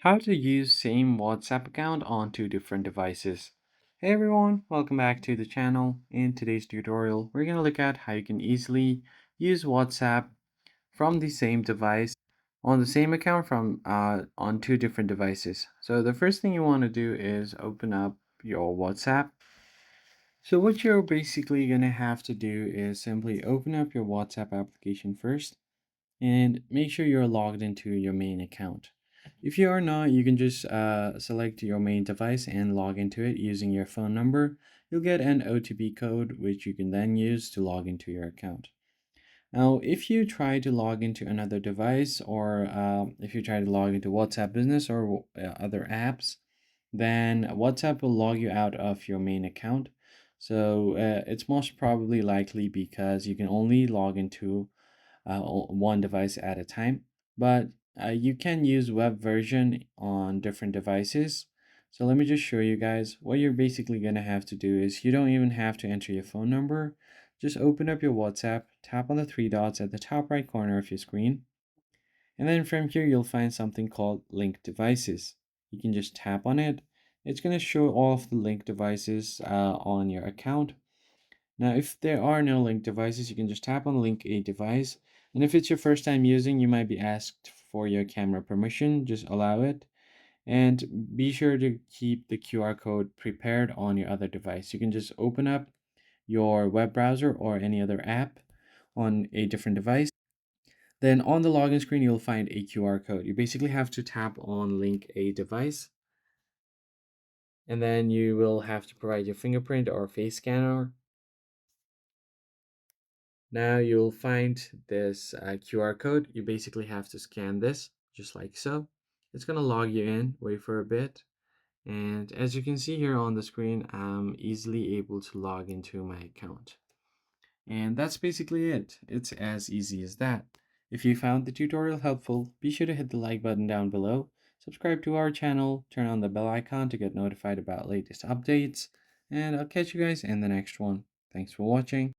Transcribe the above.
How to use same WhatsApp account on two different devices. Hey everyone, welcome back to the channel. In today's tutorial, we're going to look at how you can easily use WhatsApp from the same device on the same account from on two different devices. So the first thing you want to do is open up your WhatsApp. So what you're basically going to have to do is simply open up your WhatsApp application first and make sure you're logged into your main account. If you are not, you can just select your main device and log into it using your phone number. You'll get an OTP code, which you can then use to log into your account. Now, if you try to log into another device or if you try to log into WhatsApp Business or other apps, then WhatsApp will log you out of your main account. So it's most probably likely because you can only log into one device at a time. But you can use web version on different devices. So let me just show you guys. What you're basically going to have to do is you don't even have to enter your phone number. Just open up your WhatsApp, tap on the three dots at the top right corner of your screen, and then from here you'll find something called link devices. You can just tap on it. It's going to show all of the link devices on your account. Now, if there are no link devices, you can just tap on link a device. And if it's your first time using, you might be asked for your camera permission. Just allow it. And be sure to keep the QR code prepared on your other device. You can just open up your web browser or any other app on a different device. Then on the login screen, you'll find a QR code. You basically have to tap on link a device. And then you will have to provide your fingerprint or face scanner. Now you'll find this QR code. You basically have to scan this just like so. It's going to log you in, wait for a bit. And as you can see here on the screen, I'm easily able to log into my account. And that's basically it. It's as easy as that. If you found the tutorial helpful, be sure to hit the like button down below, subscribe to our channel, turn on the bell icon to get notified about latest updates, and I'll catch you guys in the next one. Thanks for watching.